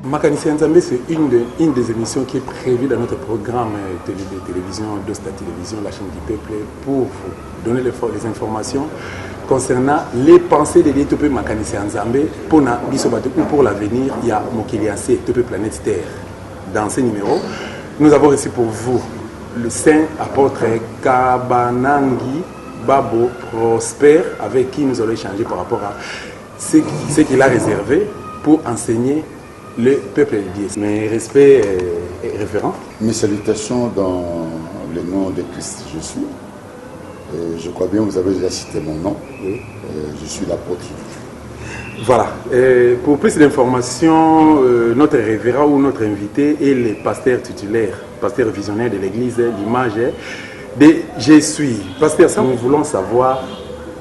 Makanissi Nzambe, c'est une des émissions qui est prévue dans notre programme de télévision, d'Osta Télévision, la chaîne du peuple, pour vous donner les informations concernant les pensées de l'Éthiopie Makanissi Nzambe pour l'avenir. Il y a Mokiliansé, Éthiopie Planète Terre. Dans ce numéro, nous avons reçu pour vous le saint apôtre Kabanangi Babo Prosper, avec qui nous allons échanger par rapport à ce qu'il a réservé pour enseigner le peuple de Mes respects référents. Mes salutations dans le nom de Christ Jésus. Je crois bien que vous avez déjà cité mon nom. Oui. Je suis l'apôtre. Voilà. Pour plus d'informations, notre révérend ou notre invité est le pasteur titulaire, pasteur visionnaire de l'église, l'image de Je suis. Pasteur, nous voulons savoir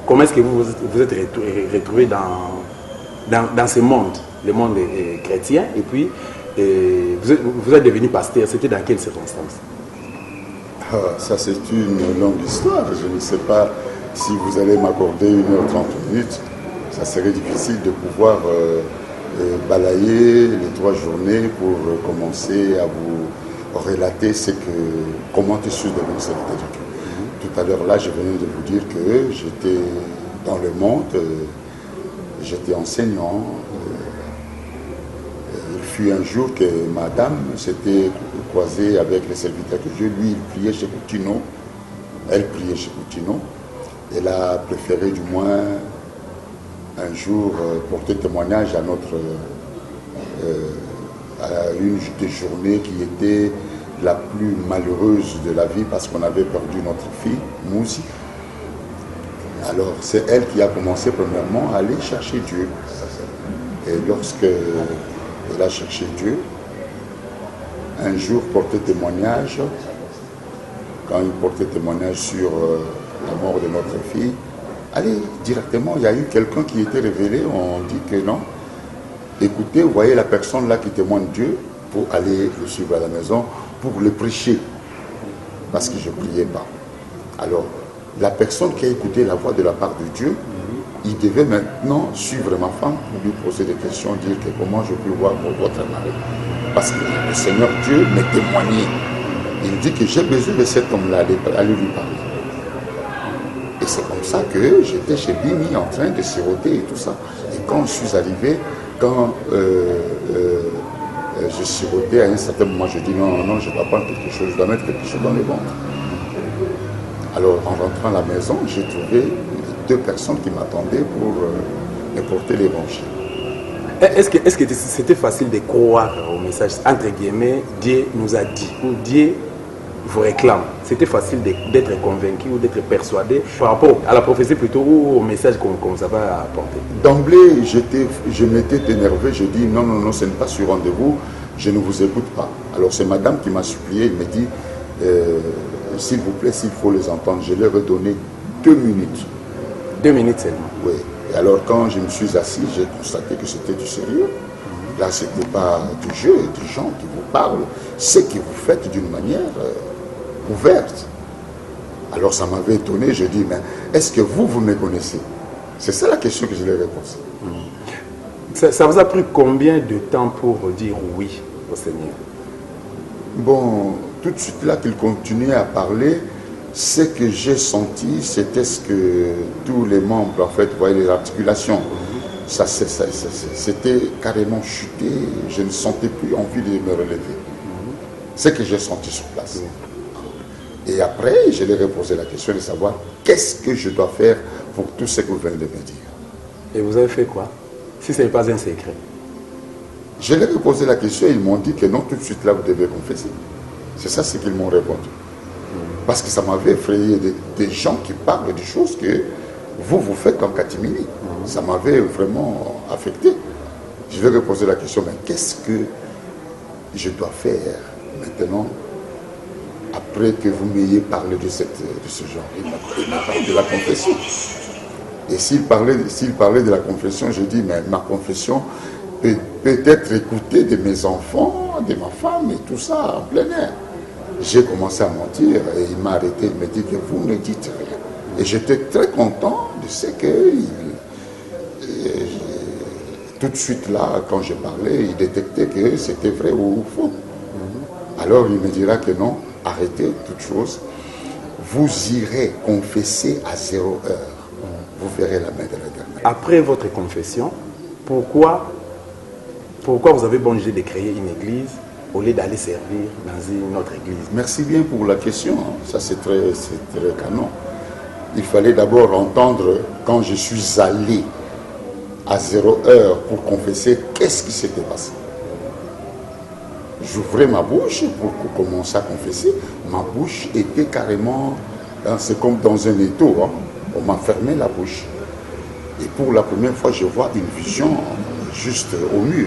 comment est-ce que vous vous êtes retrouvé dans ce monde, le monde chrétien, et puis vous êtes devenu pasteur. C'était dans quelles circonstances? Ça, c'est une longue histoire. Je ne sais pas si vous allez m'accorder 1h30. Ça serait difficile de pouvoir balayer les 3 journées pour commencer à vous relater comment je suis devenu serviteur de Dieu. Tout à l'heure, là, je venais de vous dire que j'étais dans le monde, j'étais enseignant. Il fut un jour que madame s'était croisée avec le serviteur de Dieu. Lui, il priait chez Coutinho. Elle priait chez Coutinho. Elle a préféré du moins un jour porter témoignage à une des journées qui était la plus malheureuse de la vie parce qu'on avait perdu notre fille, Mouzi. Alors c'est elle qui a commencé premièrement à aller chercher Dieu. Et lorsqu'elle a cherché Dieu, un jour portait témoignage, quand il portait témoignage sur la mort de notre fille, allez, directement, il y a eu quelqu'un qui était révélé, on dit que non. Écoutez, vous voyez la personne là qui témoigne Dieu, pour aller le suivre à la maison, pour le prêcher, parce que je ne priais pas. Alors, la personne qui a écouté la voix de la part de Dieu, il devait maintenant suivre ma femme pour lui poser des questions, dire que comment je peux voir pour votre mari. Parce que le Seigneur Dieu m'a témoigné. Il dit que j'ai besoin de cet homme-là, aller lui parler. Et c'est comme ça que j'étais chez Bimi en train de siroter et tout ça. Et quand je suis arrivé, quand je sirotais, à un certain moment, je dis non, je dois prendre quelque chose, je dois mettre quelque chose dans le ventre. Alors, en rentrant à la maison, j'ai trouvé 2 personnes qui m'attendaient pour me porter l'évangile. Est-ce que c'était facile de croire au message, entre guillemets, Dieu nous a dit, ou Dieu vous réclame? C'était facile d'être convaincu ou d'être persuadé par rapport à la prophétie plutôt ou au message qu'on vous avait apporté? D'emblée, je m'étais énervé, je dis non, ce n'est pas sur rendez-vous, je ne vous écoute pas. Alors c'est madame qui m'a supplié, elle me dit s'il vous plaît, s'il faut les entendre, je leur ai donné 2 minutes. 2 minutes seulement? Oui. Et alors quand je me suis assis, j'ai constaté que c'était du sérieux. Là, ce n'était pas du jeu, des gens qui vous parlent, ce que vous faites d'une manière ouverte. Alors ça m'avait étonné, je dis, mais est-ce que vous me connaissez? C'est ça la question que je leur ai posée. Ça vous a pris combien de temps pour dire oui au Seigneur? Bon, tout de suite là qu'il continuait à parler, ce que j'ai senti, c'était ce que tous les membres, en fait, voyaient les articulations. C'était carrément chuté, je ne sentais plus envie de me relever. Ce que j'ai senti sur place. Et après, je leur ai posé la question de savoir qu'est-ce que je dois faire pour tout ce que vous venez de me dire. Et vous avez fait quoi? Si ce n'est pas un secret. Je leur ai posé la question et ils m'ont dit que non, tout de suite là, vous devez confesser. C'est ça ce qu'ils m'ont répondu. Parce que ça m'avait effrayé des gens qui parlent des choses que vous faites en catimini. Ça m'avait vraiment affecté. Je leur ai posé la question, mais qu'est-ce que je dois faire maintenant après que vous m'ayez parlé de ce genre? Il m'a parlé de la confession. Et s'il parlait de la confession, je dis, mais ma confession peut être écoutée de mes enfants, de ma femme et tout ça en plein air. J'ai commencé à mentir et il m'a arrêté, il m'a dit que vous ne dites rien. Et j'étais très content de ce tout de suite là, quand je parlais, il détectait que c'était vrai ou faux. Alors il me dira que non, arrêtez toute chose. Vous irez confesser à 0 heure. Vous verrez la main de l'Éternel. Après votre confession, pourquoi vous avez bon jeu de créer une église au lieu d'aller servir dans une autre église? Merci bien pour la question. Ça, c'est très canon. Il fallait d'abord entendre quand je suis allé à 0 heure pour confesser qu'est-ce qui s'était passé. J'ouvrais ma bouche pour commencer à confesser. Ma bouche était carrément, c'est comme dans un étau. On m'a fermé la bouche. Et pour la première fois, je vois une vision juste au mur,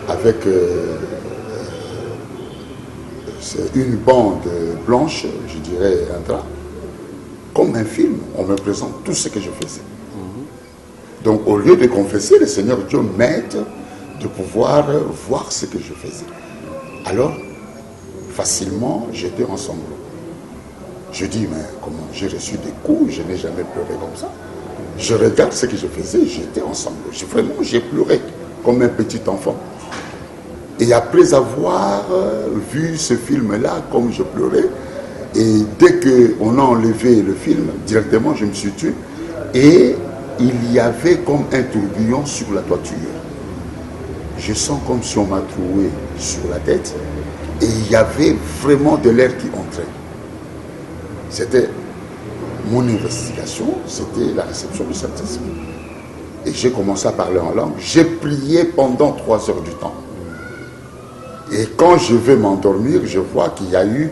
avec une bande blanche, je dirais un drap. Comme un film, on me présente tout ce que je faisais. Donc au lieu de confesser, le Seigneur Dieu m'aide de pouvoir voir ce que je faisais. Alors, facilement, j'étais en sanglots. Je dis, mais comment? J'ai reçu des coups, je n'ai jamais pleuré comme ça. Je regarde ce que je faisais, j'étais en sanglots. Vraiment, j'ai pleuré comme un petit enfant. Et après avoir vu ce film-là, comme je pleurais, et dès qu'on a enlevé le film, directement je me suis tué. Et il y avait comme un tourbillon sur la toiture. Je sens comme si on m'a troué sur la tête. Et il y avait vraiment de l'air qui entrait. C'était mon investigation, c'était la réception du Saint-Esprit. Et j'ai commencé à parler en langue. J'ai prié pendant 3 heures du temps. Et quand je vais m'endormir, je vois qu'il y a eu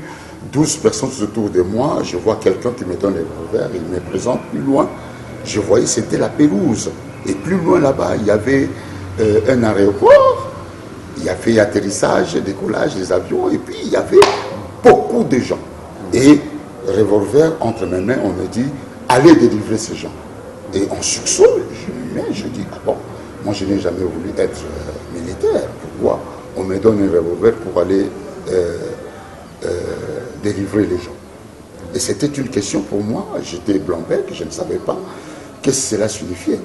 12 personnes autour de moi. Je vois quelqu'un qui me donne les revolvers, il me présente plus loin. Je voyais, c'était la pelouse. Et plus loin là-bas, il y avait un aéroport. Il y avait atterrissage, décollage des avions. Et puis, il y avait beaucoup de gens. Et revolver entre mes mains, on me dit, allez délivrer ces gens. Et en sursaut, je dis, ah bon, moi je n'ai jamais voulu être militaire. Pourquoi on me donne un revolver pour aller délivrer les gens? Et c'était une question pour moi. J'étais blanc-bec, je ne savais pas qu'est-ce que cela signifiait.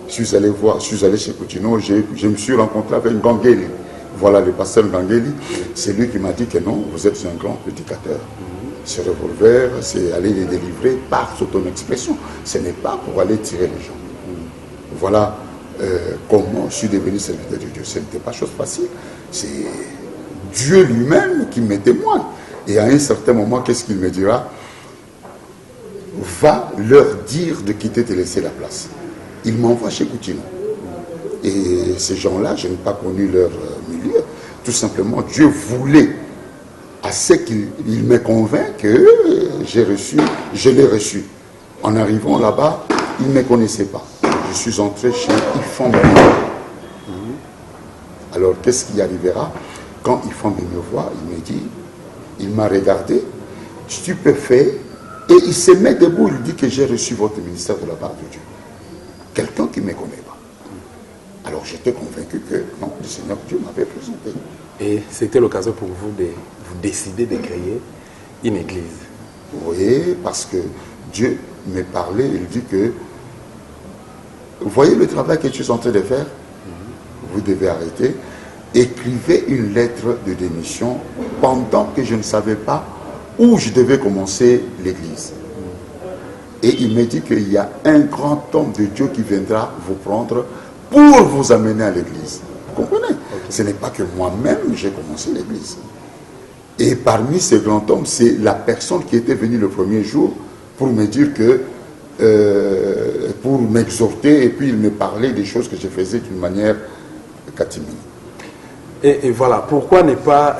Je suis allé chez Coutinho, je me suis rencontré avec Ngangeli. Voilà le pasteur Ngangeli. C'est lui qui m'a dit que non, vous êtes un grand prédicateur. Ce revolver, c'est aller les délivrer par son expression. Ce n'est pas pour aller tirer les gens. Voilà comment je suis devenu serviteur de Dieu. Ce n'était pas chose facile. C'est Dieu lui-même qui me témoigne. Et à un certain moment, qu'est-ce qu'il me dira? Va leur dire de quitter, de laisser la place. Il m'envoie chez Coutinho. Et ces gens-là, je n'ai pas connu leur milieu. Tout simplement, Dieu voulait assez qu'il me convainc que je l'ai reçu. En arrivant là-bas, il ne me connaissait pas. Je suis entré chez Ifan. Alors, qu'est-ce qui arrivera? Quand Ifan me voit, il me dit, il m'a regardé, stupéfait, et il se met debout, il dit que j'ai reçu votre ministère de la part de Dieu. Quelqu'un qui ne me connaît pas. Alors, j'étais convaincu que non, le Seigneur Dieu m'avait présenté. Et c'était l'occasion pour vous de vous décider de créer une église. Oui, parce que Dieu me parlait, il dit que vous voyez le travail que tu es en train de faire, vous devez arrêter. Écrivez une lettre de démission pendant que je ne savais pas où je devais commencer l'église. Et il me dit qu'il y a un grand homme de Dieu qui viendra vous prendre pour vous amener à l'église. Vous comprenez? Ce n'est pas que moi-même j'ai commencé l'église. Et parmi ces grands hommes, c'est la personne qui était venue le premier jour pour me dire que, pour m'exhorter, et puis il me parlait des choses que je faisais d'une manière catimine. Et voilà, pourquoi ne pas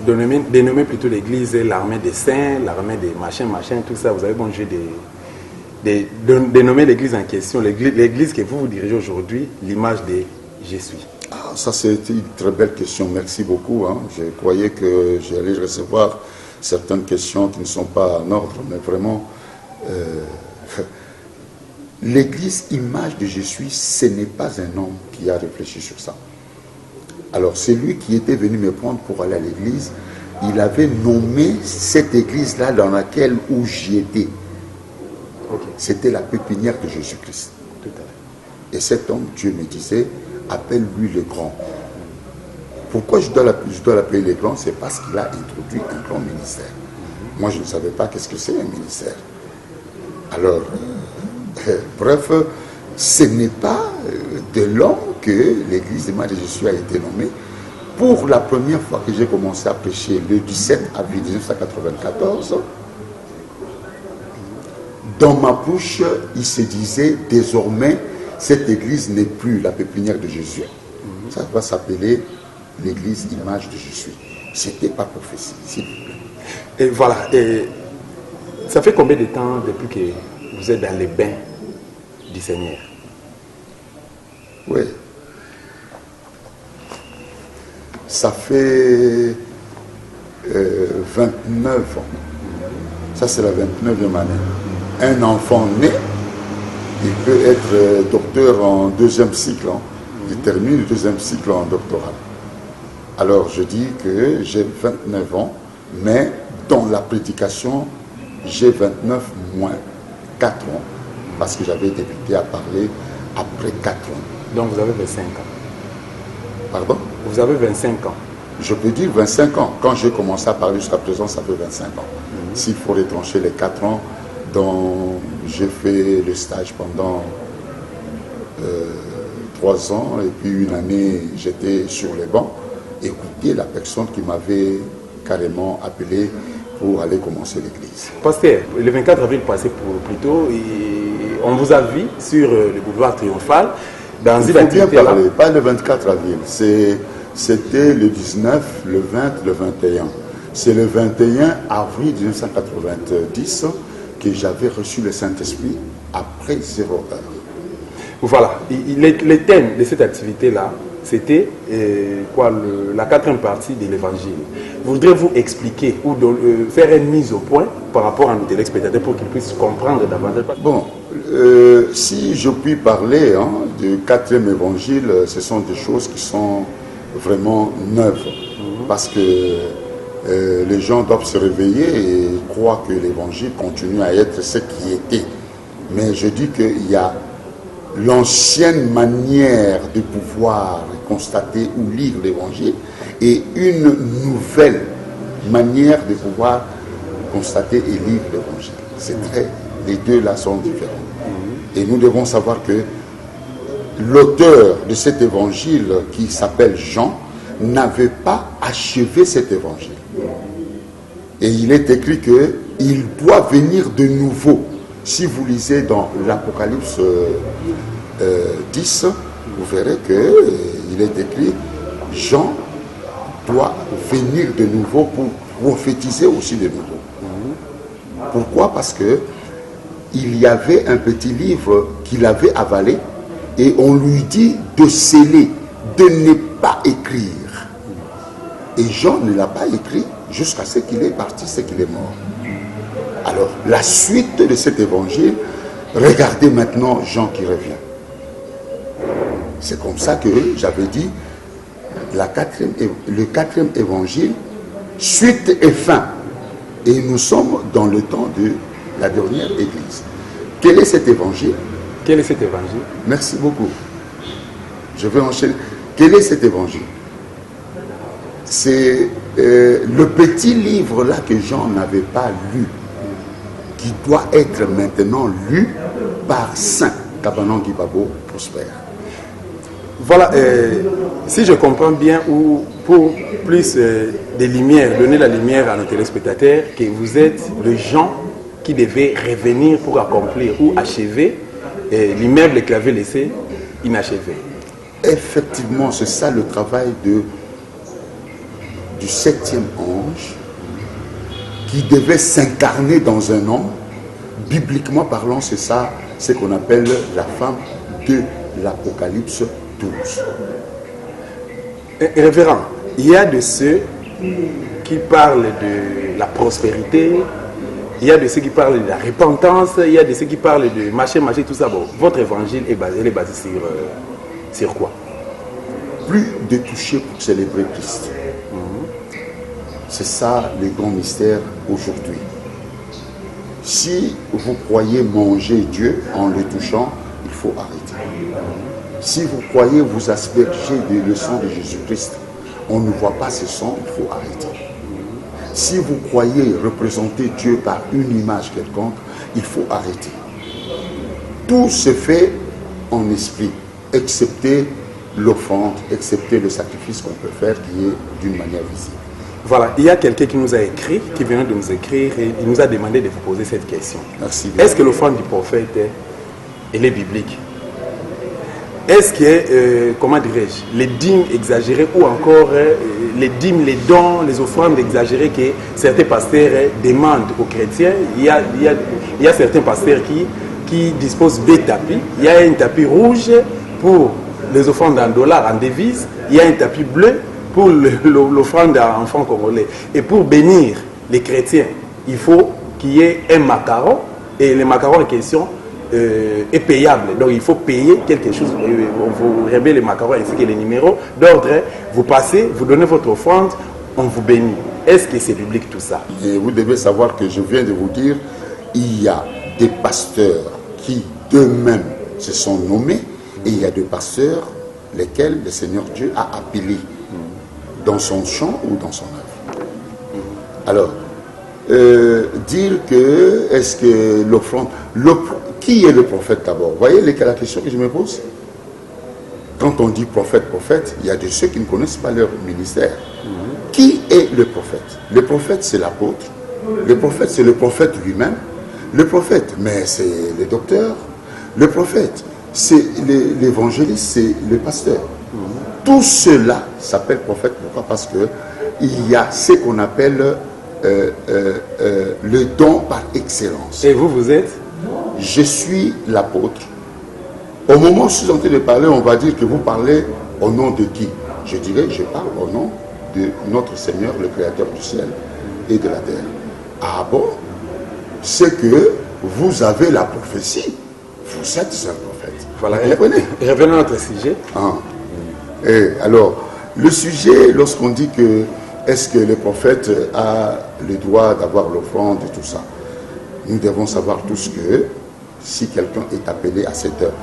dénommer plutôt l'église l'armée des saints, l'armée des machins, tout ça? Vous avez bon jeu de dénommer l'église en question, l'église que vous dirigez aujourd'hui, l'image de Je suis. Ah, ça c'est une très belle question, merci beaucoup. Je croyais que j'allais recevoir certaines questions qui ne sont pas en ordre, mais vraiment, l'église image de Je suis, ce n'est pas un homme qui a réfléchi sur ça. Alors, c'est lui qui était venu me prendre pour aller à l'église. Il avait nommé cette église-là dans laquelle où j'y étais. Okay. C'était la pépinière de Jésus-Christ. Et cet homme, Dieu me disait, appelle-lui le grand. Pourquoi je dois l'appeler le grand? C'est parce qu'il a introduit un grand ministère. Moi, je ne savais pas qu'est-ce que c'est un ministère. Alors, bref, ce n'est pas de l'homme que l'église de Marie de Jésus a été nommée. Pour la première fois que j'ai commencé à prêcher, le 17 avril 1994, dans ma bouche, il se disait désormais, cette église n'est plus la pépinière de Jésus. Ça va s'appeler l'église image de Jésus. C'était pas prophétie, s'il vous plaît. Et voilà. Et ça fait combien de temps depuis que vous êtes dans les bains du Seigneur? Oui. Ça fait 29 ans. Ça, c'est la 29e année. Un enfant né, il peut être docteur en deuxième cycle. Il termine le deuxième cycle en doctorat. Alors, je dis que j'ai 29 ans, mais dans la prédication, j'ai 29 moins 4 ans, parce que j'avais débuté à parler après 4 ans. Donc, vous avez 25 ans. Pardon? Vous avez 25 ans. Je peux dire 25 ans. Quand j'ai commencé à parler jusqu'à présent, ça fait 25 ans. S'il faut retrancher les 4 ans, dont j'ai fait le stage pendant 3 ans, et puis une année, j'étais sur les bancs, écouter la personne qui m'avait carrément appelé pour aller commencer l'église. Pasteur, le 24 avril passé plus tôt, on vous a vu sur le boulevard Triomphal dans une activité là. Pas le 24 avril, c'était le 19, le 20, le 21. C'est le 21 avril 1990 que j'avais reçu le Saint-Esprit après 0 heure. Voilà, le thème de cette activité-là, c'était la 4e partie de l'évangile. Voudrez-vous expliquer ou faire une mise au point par rapport à nos téléspectateurs pour qu'ils puissent comprendre davantage? Bon, si je puis parler du 4e évangile, ce sont des choses qui sont vraiment neuves. Parce que les gens doivent se réveiller et croire que l'évangile continue à être ce qui était. Mais je dis qu'il y a l'ancienne manière de pouvoir constater ou lire l'évangile et une nouvelle manière de pouvoir constater et lire l'évangile. Les deux là sont différents. Et nous devons savoir que l'auteur de cet évangile, qui s'appelle Jean, n'avait pas achevé cet évangile. Et il est écrit qu'il doit venir de nouveau. Si vous lisez dans l'Apocalypse 10, vous verrez qu'il est écrit Jean doit venir de nouveau pour prophétiser aussi de nouveau. Pourquoi? Parce que il y avait un petit livre qu'il avait avalé et on lui dit de sceller, de ne pas écrire. Et Jean ne l'a pas écrit jusqu'à ce qu'il est parti, ce qu'il est mort. Alors, la suite de cet évangile, regardez maintenant Jean qui revient. C'est comme ça que j'avais dit, le 4e évangile, suite et fin. Et nous sommes dans le temps de la dernière église. Quel est cet évangile? Quel est cet évangile? Merci beaucoup. Je vais enchaîner. Quel est cet évangile? C'est le petit livre là que Jean n'avait pas lu, qui doit être maintenant lu par Saint Cabanon Guibabo Prosper. Voilà, si je comprends bien, ou pour plus de lumière, donner la lumière à nos téléspectateurs, que vous êtes le Jean qui devait revenir pour accomplir ou achever l'immeuble qu'il avait laissé inachevé. Effectivement, c'est ça le travail du 7e ange qui devait s'incarner dans un homme. Bibliquement parlant, c'est ça, ce qu'on appelle la femme de l'Apocalypse 12. Révérend, il y a de ceux qui parlent de la prospérité, il y a de ceux qui parlent de la repentance, il y a de ceux qui parlent de machin, tout ça. Bon, votre évangile est basé sur quoi? Plus de toucher pour célébrer Christ. C'est ça le grand mystère aujourd'hui. Si vous croyez manger Dieu en le touchant, il faut arrêter. Si vous croyez vous asperger le sang de Jésus-Christ, on ne voit pas ce sang, il faut arrêter. Si vous croyez représenter Dieu par une image quelconque, il faut arrêter. Tout se fait en esprit, excepté l'offrande, excepté le sacrifice qu'on peut faire qui est d'une manière visible. Voilà, il y a quelqu'un qui nous a écrit, qui vient de nous écrire et il nous a demandé de vous poser cette question. Merci. Est-ce que l'offrande du prophète elle est biblique? Est-ce que, comment dirais-je, les dîmes exagérées ou encore les dîmes, les dons, les offrandes exagérées que certains pasteurs demandent aux chrétiens? Il y a certains pasteurs qui disposent des tapis. Il y a un tapis rouge pour les offrandes en dollars, en devises. Il y a un tapis bleu pour l'offrande à enfants congolais. Et pour bénir les chrétiens, il faut qu'il y ait un macaron. Et le macaron en question est payable. Donc il faut payer quelque chose. On vous remet les macarons ainsi que les numéros d'ordre. Vous passez, vous donnez votre offrande, on vous bénit. Est-ce que c'est biblique tout ça? Et vous devez savoir que je viens de vous dire, il y a des pasteurs qui d'eux-mêmes se sont nommés et il y a des pasteurs lesquels le Seigneur Dieu a appelés dans son champ ou dans son œuvre. Alors, dire que est-ce que l'offrande... Qui est le prophète d'abord? Vous voyez la question que je me pose? Quand on dit prophète, il y a de ceux qui ne connaissent pas leur ministère. Qui est le prophète? Le prophète, c'est l'apôtre. Le prophète, c'est le prophète lui-même. Le prophète, mais c'est le docteur. Le prophète, c'est l'évangéliste, c'est le pasteur. Tout cela s'appelle prophète. Pourquoi? Parce qu'il y a ce qu'on appelle le don par excellence. Et vous êtes? Je suis l'apôtre. Au moment où je suis en train de parler, on va dire que vous parlez au nom de qui? Je dirais, je parle au nom de notre Seigneur, le Créateur du ciel et de la terre. Ah bon? C'est que vous avez la prophétie. Vous êtes un prophète. Voilà, revenons à notre sujet. Et alors, le sujet, lorsqu'on dit que est-ce que le prophète a le droit d'avoir l'offrande et tout ça, nous devons savoir tous que si quelqu'un est appelé à cette œuvre,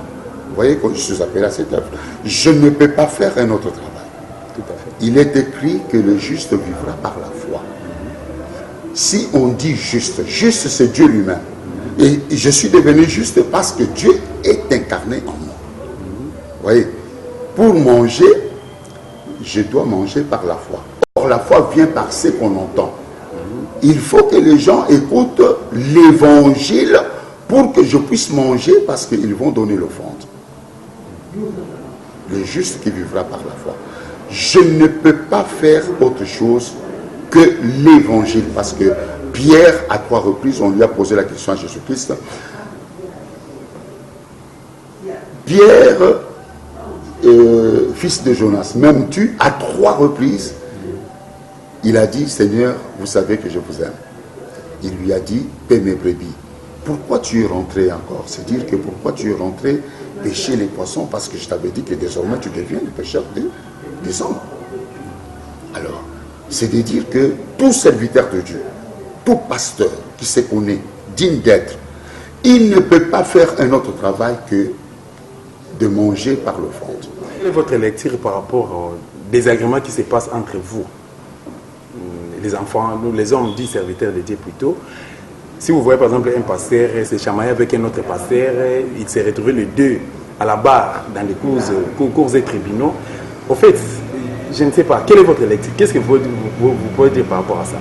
vous voyez que je suis appelé à cette œuvre, je ne peux pas faire un autre travail. Tout à fait. Il est écrit que le juste vivra par la foi. Si on dit juste, juste c'est Dieu lui-même. Et je suis devenu juste parce que Dieu est incarné en moi. Vous voyez, pour manger, je dois manger par la foi. Or, la foi vient par ce qu'on entend. Il faut que les gens écoutent l'évangile pour que je puisse manger parce qu'ils vont donner l'offrande. Le juste qui vivra par la foi. Je ne peux pas faire autre chose que l'évangile parce que Pierre, à 3 reprises, on lui a posé la question à Jésus-Christ. Pierre, fils de Jonas, m'aimes-tu? À 3 reprises, il a dit, Seigneur, vous savez que je vous aime. Il lui a dit, paie mes brebis. Pourquoi tu es rentré encore? C'est dire que pourquoi tu es rentré pêcher les poissons? Parce que je t'avais dit que désormais tu deviens le pêcheur des hommes. Alors, c'est de dire que tout serviteur de Dieu, tout pasteur qui se connaît digne d'être, il ne peut pas faire un autre travail que de manger par l'offrande. Quelle est votre lecture par rapport aux désagréments qui se passent entre vous, les enfants, nous les hommes dits serviteurs de Dieu plutôt? Si vous voyez par exemple un pasteur se chamailler avec un autre pasteur, il s'est retrouvé les deux à la barre dans les cours et tribunaux. Au fait, je ne sais pas, quelle est votre lecture? Qu'est-ce que vous pouvez dire par rapport à ça?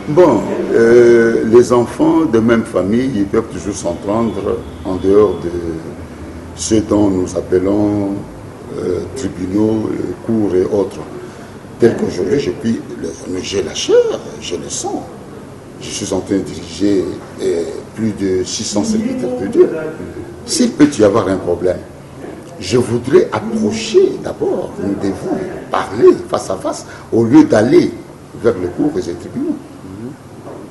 Bon, les enfants de même famille, ils peuvent toujours s'entendre en dehors de ce dont nous appelons tribunaux, cours et autres. Tel qu'aujourd'hui, j'ai la chair, j'ai le sang. Je suis en train de diriger plus de 600 serviteurs de Dieu. S'il peut y avoir un problème, je voudrais approcher d'abord, nous devons parler face à face au lieu d'aller vers le cours et les tribunaux.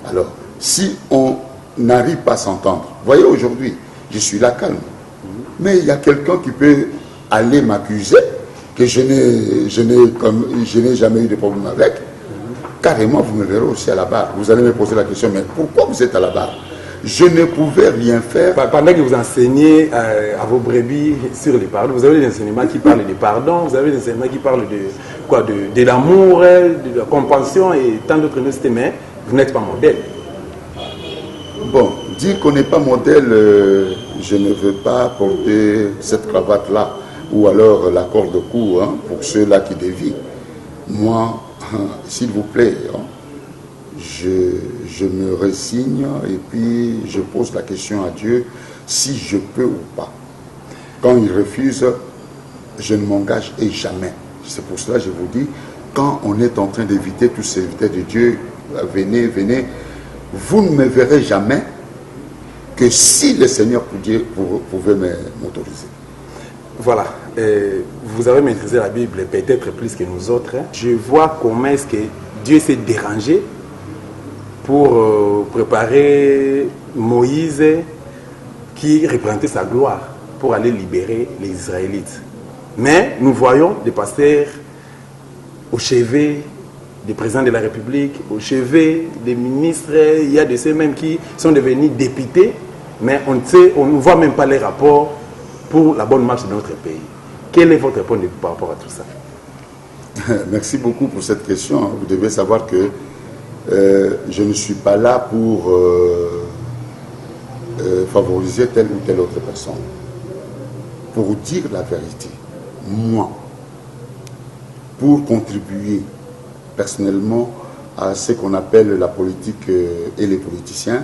Alors, si on n'arrive pas à s'entendre, voyez aujourd'hui, je suis là calme, mais il y a quelqu'un qui peut aller m'accuser que je n'ai jamais eu de problème avec. Carrément, vous me verrez aussi à la barre. Vous allez me poser la question, mais pourquoi vous êtes à la barre? je ne pouvais rien faire. Pendant que vous enseignez à vos brebis sur les pardons, vous avez des enseignements qui parlent de pardon, vous avez des enseignements qui parlent de l'amour, de la compassion et tant d'autres choses, mais vous n'êtes pas modèle. Bon, dire qu'on n'est pas modèle, je ne veux pas porter cette cravate-là, ou alors la corde au cou, hein, pour ceux-là qui dévient. Moi, s'il vous plaît, hein, je me résigne et puis je pose la question à Dieu si je peux ou pas. Quand il refuse, je ne m'engage et jamais. C'est pour cela que je vous dis, quand on est en train d'éviter tous ces invités de Dieu, venez, venez, vous ne me verrez jamais que si le Seigneur pouvait m'autoriser. Voilà, vous avez maîtrisé la Bible peut-être plus que nous autres. Hein. Je vois comment est-ce que Dieu s'est dérangé pour préparer Moïse qui représentait sa gloire pour aller libérer les Israélites. Mais nous voyons des pasteurs au chevet des présidents de la République, au chevet des ministres, il y a de ceux-mêmes qui sont devenus députés, mais on ne voit même pas les rapports pour la bonne marche de notre pays. Quel est votre point de vue par rapport à tout ça? Merci beaucoup pour cette question. Vous devez savoir que je ne suis pas là pour favoriser telle ou telle autre personne. Pour dire la vérité, moi, pour contribuer personnellement à ce qu'on appelle la politique et les politiciens,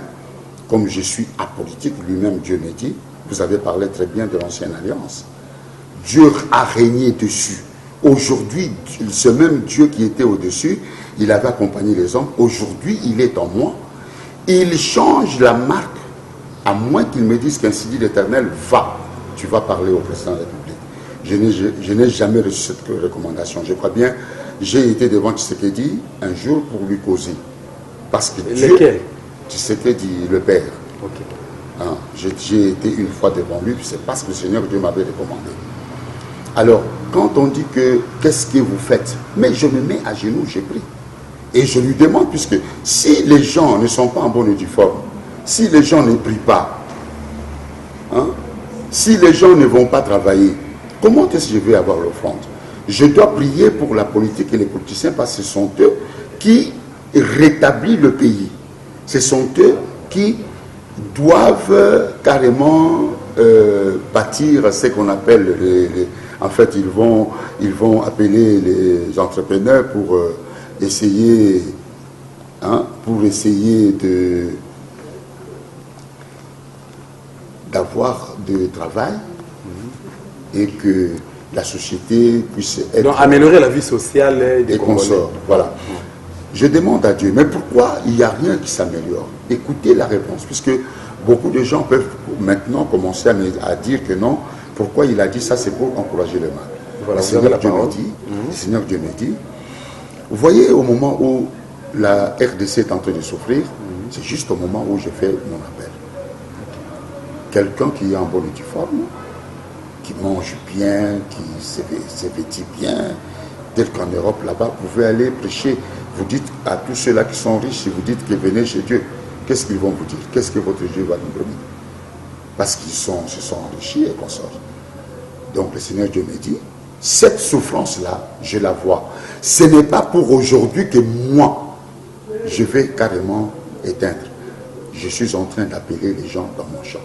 comme je suis apolitique, lui-même Dieu me dit, vous avez parlé très bien de l'ancienne alliance. Dieu a régné dessus. Aujourd'hui, ce même Dieu qui était au-dessus, il avait accompagné les hommes. Aujourd'hui, il est en moi. Il change la marque, à moins qu'il me dise qu'ainsi dit l'Éternel, va, tu vas parler au président de la République. Je n'ai jamais reçu cette recommandation. Je crois bien, j'ai été devant Tshisekedi un jour pour lui causer. Parce que Dieu, Tshisekedi, le Père. Okay. Hein, j'ai été une fois devant lui, c'est parce que le Seigneur Dieu m'avait recommandé. Alors, quand on dit que qu'est-ce que vous faites, mais je me mets à genoux, j'ai pris. Et je lui demande, puisque si les gens ne sont pas en bonne et due forme, si les gens ne prient pas, hein, si les gens ne vont pas travailler, comment est-ce que je vais avoir l'offrande? Je dois prier pour la politique et les politiciens parce que ce sont eux qui rétablissent le pays. Ce sont eux qui doivent carrément bâtir ce qu'on appelle en fait ils vont appeler les entrepreneurs pour essayer d'avoir du travail et que la société puisse être... Donc améliorer la vie sociale des consorts. Voilà. Je demande à Dieu, mais pourquoi il n'y a rien qui s'améliore? Écoutez la réponse, puisque beaucoup de gens peuvent maintenant commencer à dire que non, pourquoi il a dit ça, c'est pour encourager le mal. Voilà, le Seigneur Dieu me dit, vous voyez au moment où la RDC est en train de souffrir, c'est juste au moment où je fais mon appel. Quelqu'un qui est en bonne et due forme, qui mange bien, qui se vêtit bien, tel qu'en Europe, là-bas, vous pouvez aller prêcher. Vous dites à tous ceux-là qui sont riches, si vous dites que venez chez Dieu, qu'est-ce qu'ils vont vous dire? Qu'est-ce que votre Dieu va nous donner? Parce qu'ils se sont enrichis et consorts. Donc le Seigneur Dieu me dit, cette souffrance-là, je la vois. Ce n'est pas pour aujourd'hui que moi, je vais carrément éteindre. Je suis en train d'appeler les gens dans mon champ.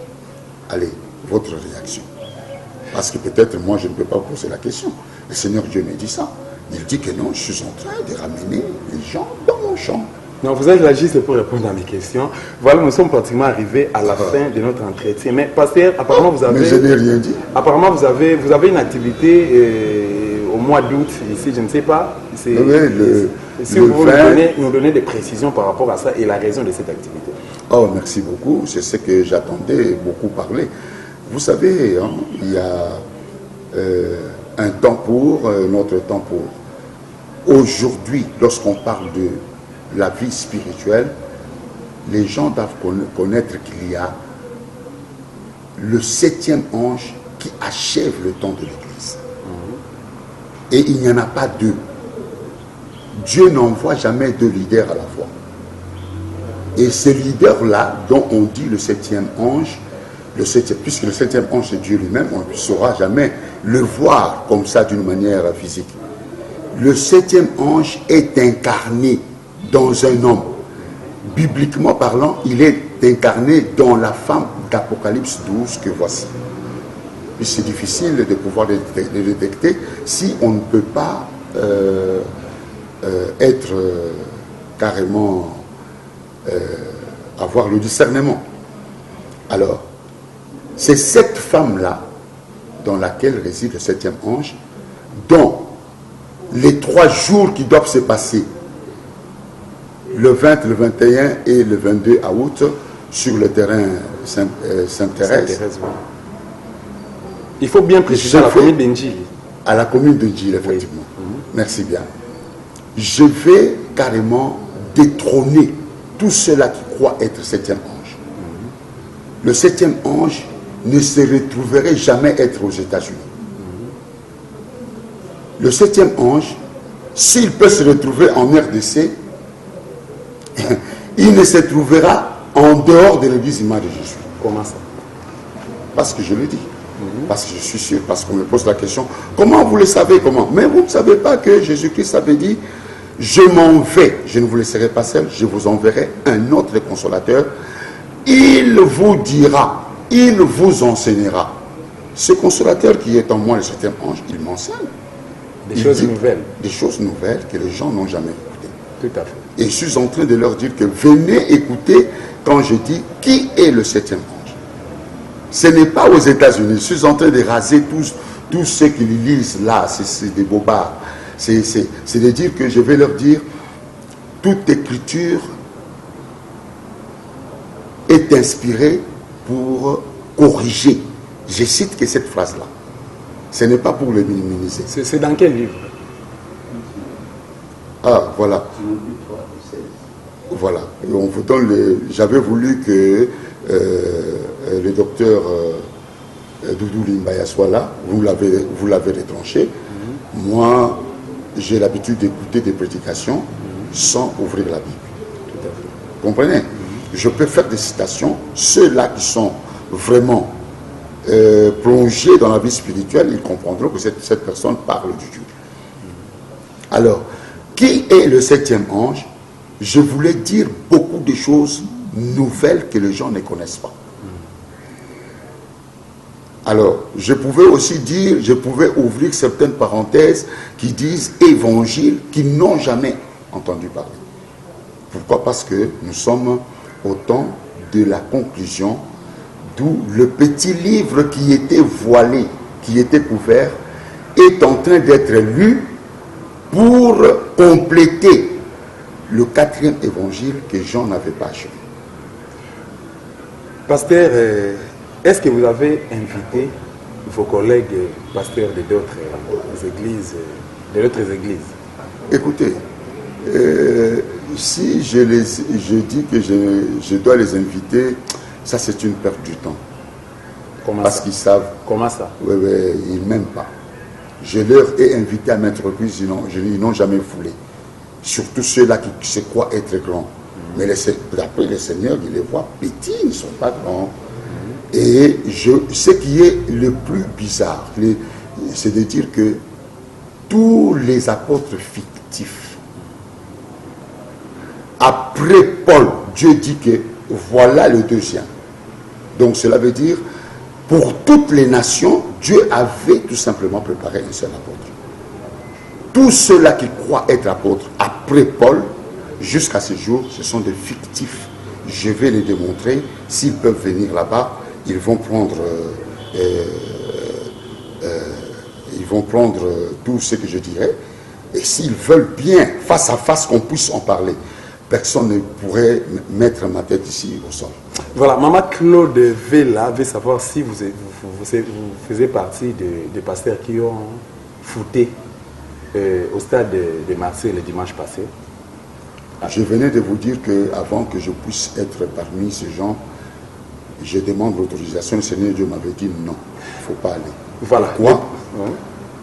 Allez, votre réaction. Parce que peut-être moi, je ne peux pas poser la question. Le Seigneur Dieu me dit ça. Il dit que non, je suis en train de ramener les gens dans mon champ. Non, vous êtes là juste pour répondre à mes questions. Voilà, nous sommes pratiquement arrivés à la fin de notre entretien. Mais pasteur, apparemment vous avez... Mais je n'ai rien dit. Apparemment vous avez une activité au mois d'août ici, je ne sais pas. Si vous pouvez nous donner des précisions par rapport à ça et la raison de cette activité. Oh, merci beaucoup. C'est ce que j'attendais beaucoup parler. Vous savez, hein, il y a un temps pour, notre temps pour. Aujourd'hui, lorsqu'on parle de la vie spirituelle, les gens doivent connaître qu'il y a le 7e ange qui achève le temps de l'Église. Et il n'y en a pas deux. Dieu n'envoie jamais deux leaders à la fois. Et ce leader-là, dont on dit le septième ange, puisque le septième ange c'est Dieu lui-même, on ne saura jamais le voir comme ça d'une manière physique. Le septième ange est incarné dans un homme. Bibliquement parlant, il est incarné dans la femme d'Apocalypse 12 que voici. Et c'est difficile de pouvoir le détecter si on ne peut pas être carrément avoir le discernement. Alors, c'est cette femme-là dans laquelle réside le septième ange, dont les 3 jours qui doivent se passer, le 20, le 21 et le 22 août, sur le terrain Sainte-Thérèse. Oui. Il faut bien préciser à la commune d'Indjili. À la commune d'Indjili, effectivement. Oui. Merci bien. Je vais carrément détrôner tous ceux-là qui croient être septième ange. Le septième ange ne se retrouverait jamais être aux États-Unis. Le septième ange, s'il peut se retrouver en RDC, il ne se trouvera en dehors de l'église Image de Jésus. Comment ça? Parce que je le dis. Parce que je suis sûr, parce qu'on me pose la question, comment vous le savez, comment? Mais vous ne savez pas que Jésus-Christ avait dit, je m'en vais, je ne vous laisserai pas seul, je vous enverrai un autre consolateur, il vous dira, il vous enseignera. Ce consolateur qui est en moi, le septième ange, il m'enseigne. Des choses nouvelles. Des choses nouvelles que les gens n'ont jamais écoutées. Tout à fait. Et je suis en train de leur dire que venez écouter quand je dis qui est le septième ange. Ce n'est pas aux États-Unis. Je suis en train de raser tous ceux qui lisent là. C'est des bobards. C'est de dire que je vais leur dire toute écriture est inspirée pour corriger. Je cite que cette phrase-là. Ce n'est pas pour le minimiser. C'est dans quel livre? Ah, voilà. Voilà. Et on vous donne j'avais voulu que le docteur Doudou Limbaya soit là. Vous l'avez retranché. Moi, j'ai l'habitude d'écouter des prédications sans ouvrir la Bible. Vous comprenez? Je peux faire des citations. Ceux-là qui sont vraiment plongés dans la vie spirituelle, ils comprendront que cette personne parle du Dieu. Alors, qui est le septième ange? Je voulais dire beaucoup de choses nouvelles que les gens ne connaissent pas. Alors, je pouvais aussi dire, je pouvais ouvrir certaines parenthèses qui disent évangile, qui n'ont jamais entendu parler. Pourquoi? Parce que nous sommes au temps de la conclusion, d'où le petit livre qui était voilé, qui était couvert, est en train d'être lu pour compléter le 4e évangile que Jean n'avait pas achevé. Pasteur, est-ce que vous avez invité vos collègues pasteurs de d'autres églises, Écoutez, si je dis que je dois les inviter, ça c'est une perte du temps. Comment parce qu'ils savent. Comment ça? Oui, ils ne m'aiment pas. Je leur ai invité à maintes reprises, ils n'ont jamais voulu. Surtout ceux-là qui se croient être grands. Mais d'après le Seigneur, il les voit petits, ils ne sont pas grands. Et ce qui est le plus bizarre, c'est de dire que tous les apôtres fictifs, après Paul, Dieu dit que voilà le deuxième. Donc cela veut dire, pour toutes les nations, Dieu avait tout simplement préparé un seul apôtre. Tous ceux-là qui croient être apôtres après Paul, jusqu'à ce jour, ce sont des fictifs. Je vais les démontrer. S'ils peuvent venir là-bas, ils vont prendre tout ce que je dirais. Et s'ils veulent bien, face à face, qu'on puisse en parler, personne ne pourrait mettre ma tête ici au sol. Voilà, Maman Claude Vela veut savoir si vous faisiez partie des pasteurs qui ont fouté au stade de Marseille le dimanche passé. Je venais de vous dire qu'avant que je puisse être parmi ces gens, je demande l'autorisation. Le Seigneur Dieu m'avait dit non, il ne faut pas aller. Voilà. Pourquoi?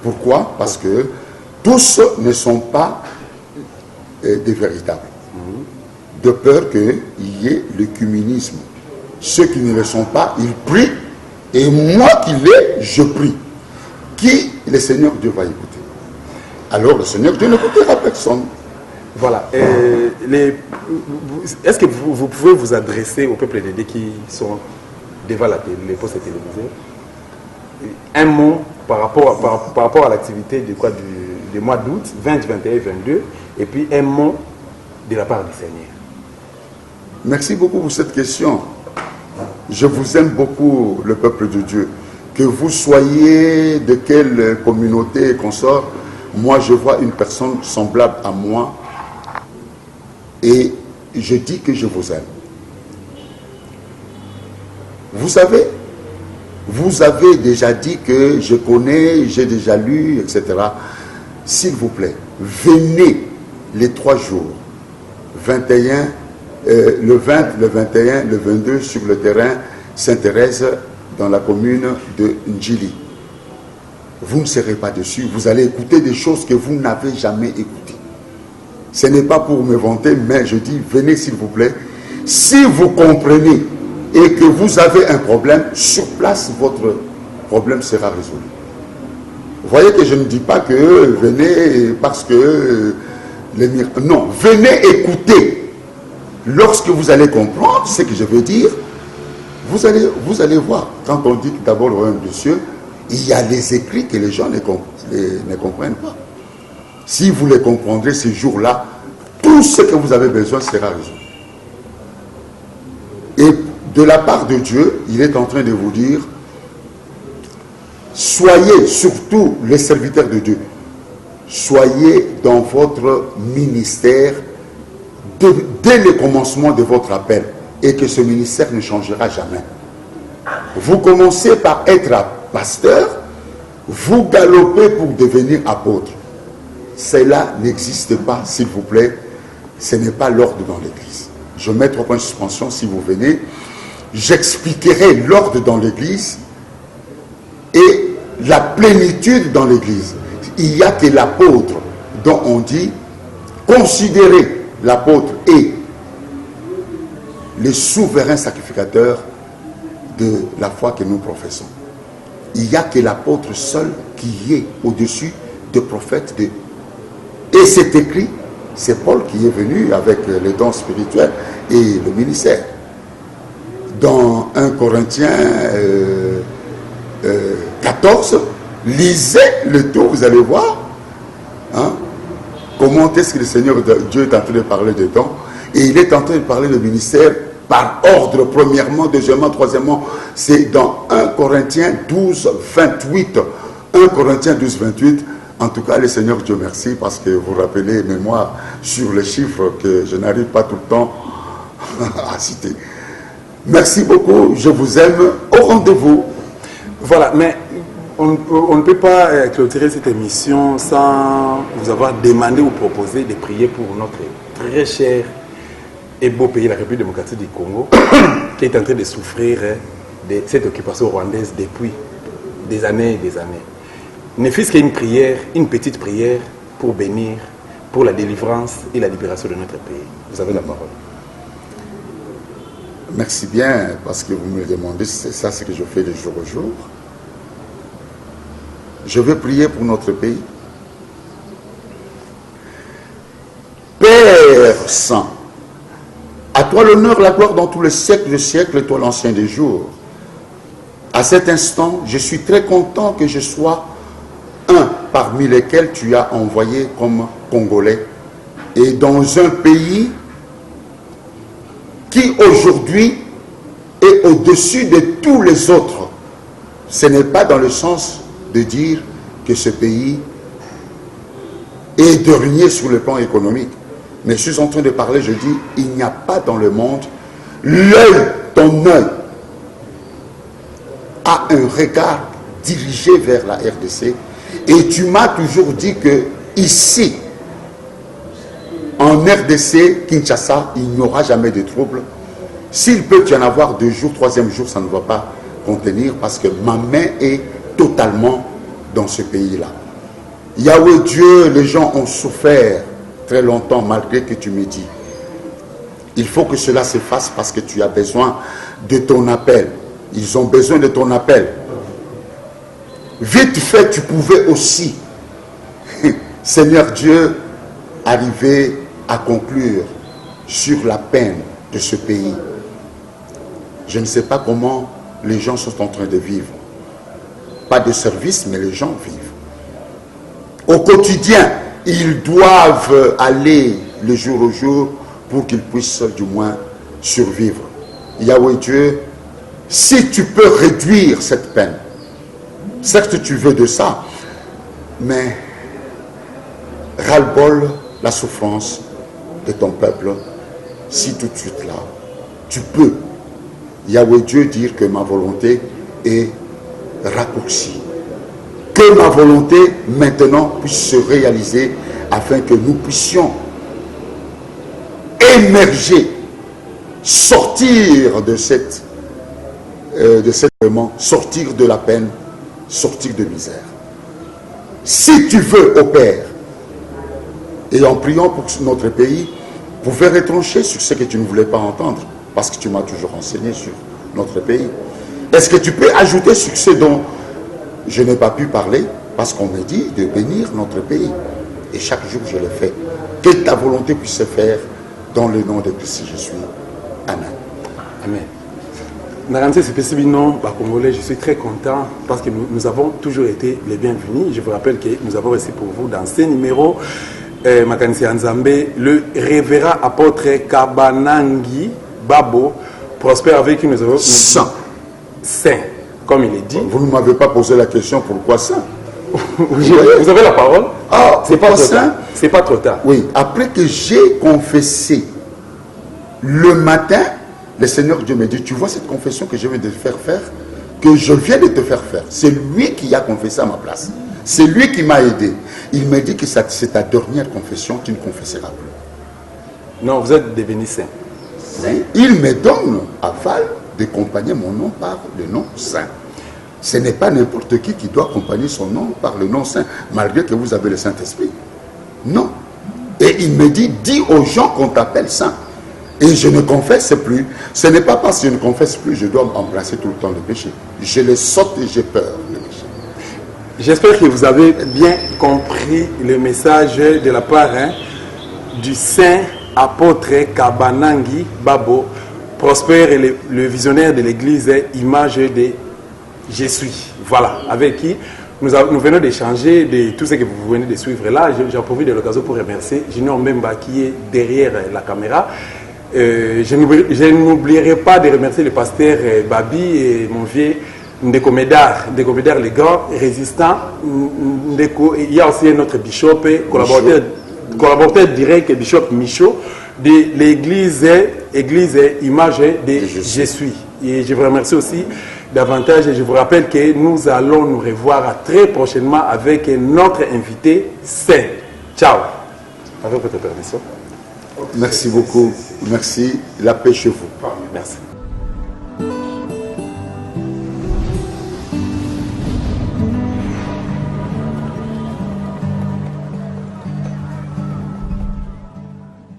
Pourquoi? Parce que tous ne sont pas des véritables. de peur qu'il y ait l'œcuménisme. Ceux qui ne le sont pas, ils prient, et moi qui l'ai, je prie. Qui le Seigneur Dieu va écouter? Alors le Seigneur Dieu n'écoutera personne. Voilà. Est-ce que vous pouvez vous adresser au peuple dédé qui sont devant les postes télévisés? Un mot par rapport à l'activité du mois d'août, 20, 21 et 22, et puis un mot de la part du Seigneur. Merci beaucoup pour cette question. Je vous aime beaucoup, le peuple de Dieu. Que vous soyez de quelle communauté consort, moi je vois une personne semblable à moi et je dis que je vous aime. Vous savez, vous avez déjà dit que je connais, j'ai déjà lu, etc. S'il vous plaît, venez les 3 jours, 21, le 20, le 21, le 22 sur le terrain Sainte-Thérèse dans la commune de Ndjili. Vous ne serez pas dessus, vous allez écouter des choses que vous n'avez jamais écoutées. Ce n'est pas pour me vanter, mais je dis, venez s'il vous plaît. Si vous comprenez et que vous avez un problème, sur place, votre problème sera résolu. Vous voyez que je ne dis pas que venez parce que les miracles. Non, venez écouter. Lorsque vous allez comprendre ce que je veux dire, vous allez voir. Quand on dit d'abord le royaume des cieux, il y a les écrits que les gens ne comprennent pas. Si vous les comprendrez ces jours-là, tout ce que vous avez besoin sera résolu. Et de la part de Dieu, il est en train de vous dire, soyez surtout les serviteurs de Dieu, soyez dans votre ministère dès le commencement de votre appel, et que ce ministère ne changera jamais. Vous commencez par être pasteur, vous galopez pour devenir apôtre. Cela n'existe pas, s'il vous plaît. Ce n'est pas l'ordre dans l'église. Je mets 3 points de suspension si vous venez. J'expliquerai l'ordre dans l'église et la plénitude dans l'église. Il n'y a que l'apôtre dont on dit, considérez l'apôtre et le souverain sacrificateur de la foi que nous professons. Il n'y a que l'apôtre seul qui est au-dessus des prophètes. Et c'est écrit, c'est Paul qui est venu avec les dons spirituels et le ministère. Dans 1 Corinthiens 14, lisez le tout, vous allez voir. Hein, comment est-ce que le Seigneur Dieu est en train de parler de dons. Et il est en train de parler de ministère par ordre, premièrement, deuxièmement, troisièmement. C'est dans 1 Corinthiens 12, 28. 1 Corinthiens 12, 28. En tout cas, le Seigneur Dieu merci, parce que vous rappelez mémoire sur les chiffres que je n'arrive pas tout le temps à citer. Merci beaucoup, je vous aime, au rendez-vous. Voilà, mais on ne peut pas clôturer cette émission sans vous avoir demandé ou proposé de prier pour notre très cher et beau pays, la République démocratique du Congo, qui est en train de souffrir de cette occupation rwandaise depuis des années et des années. Ne fût-ce qu'une prière, une petite prière pour bénir, pour la délivrance et la libération de notre pays. Vous avez la parole. Merci bien, parce que vous me demandez, c'est ça ce que je fais de jour au jour. Je veux prier pour notre pays. Père Saint, à toi l'honneur, la gloire dans tous les siècles des siècles, toi l'ancien des jours. À cet instant, je suis très content que je sois un parmi lesquels tu as envoyé comme Congolais, et dans un pays qui aujourd'hui est au-dessus de tous les autres. Ce n'est pas dans le sens de dire que ce pays est dernier sur le plan économique. Mais je suis en train de parler, je dis, il n'y a pas dans le monde, ton œil a un regard dirigé vers la RDC. Et tu m'as toujours dit que ici, en RDC, Kinshasa, il n'y aura jamais de trouble. S'il peut y en avoir 2 jours, 3e jour, ça ne va pas contenir, parce que ma main est totalement dans ce pays-là. Yahweh Dieu, les gens ont souffert très longtemps, malgré que tu me dis. Il faut que cela se fasse parce que tu as besoin de ton appel. Ils ont besoin de ton appel. Vite fait, tu pouvais aussi, Seigneur Dieu, arriver à conclure sur la peine de ce pays. Je ne sais pas comment les gens sont en train de vivre. Pas de service, mais les gens vivent. Au quotidien, ils doivent aller le jour au jour pour qu'ils puissent du moins survivre. Yahweh Dieu, si tu peux réduire cette peine, certes tu veux de ça, mais ras-le-bol la souffrance de ton peuple, si tout de suite là, tu peux, Yahweh Dieu, dire que ma volonté est raccourcie. Que ma volonté maintenant puisse se réaliser afin que nous puissions émerger, sortir de cette moment, sortir de la peine, sortir de misère. Si tu veux, ô Père, et en priant pour notre pays, pouvez retrancher sur ce que tu ne voulais pas entendre, parce que tu m'as toujours enseigné sur notre pays. Est-ce que tu peux ajouter sur ce dont je n'ai pas pu parler, parce qu'on me dit de bénir notre pays, et chaque jour je le fais. Que ta volonté puisse se faire dans le nom de Christ, je suis. Amen. Amen. Naranse spécifiquement, Congolais, je suis très content parce que nous avons toujours été les bienvenus. Je vous rappelle que nous avons reçu pour vous dans ces numéros Makanisi Nzambe, le révérend apôtre Kabanangi Babo, prospère avec qui nous avons... Saint. Saint, comme il est dit. Vous ne m'avez pas posé la question pourquoi saint. Vous avez la parole. Ah, c'est pas trop tard. C'est pas trop tard. Oui, après que j'ai confessé le matin, le Seigneur Dieu me dit, tu vois cette confession que je viens de te faire faire, que je viens de te faire faire, c'est lui qui a confessé à ma place. C'est lui qui m'a aidé. Il me dit que c'est ta dernière confession, tu ne confesseras plus. Non, vous êtes devenu saint. Il me donne aval d'accompagner mon nom par le nom saint. Ce n'est pas n'importe qui doit accompagner son nom par le nom saint, malgré que vous avez le Saint-Esprit. Non. Et il me dit, dis aux gens qu'on t'appelle saint. Et je ne confesse plus. Ce n'est pas parce que je ne confesse plus, je dois embrasser tout le temps le péché. Je le saute et j'ai peur du péché. J'espère que vous avez bien compris le message de la part du saint apôtre Kabanangi Babo, prospère et le visionnaire de l'église Image de Je suis. Voilà, avec qui nous venons d'échanger de tout ce que vous venez de suivre là. J'en profite de l'occasion pour remercier Junior Memba qui est derrière la caméra. Je n'oublierai pas de remercier le pasteur Babi et mon vieux Ndeko Médard, le grand résistant. Il y a aussi notre bishop, collaborateur direct, bishop Michaud, de l'église Image de Je suis. Et je vous remercie aussi davantage et je vous rappelle que nous allons nous revoir très prochainement avec notre invité Saint. Ciao. Avec votre permission. Merci beaucoup. Merci. La paix chez vous. Merci.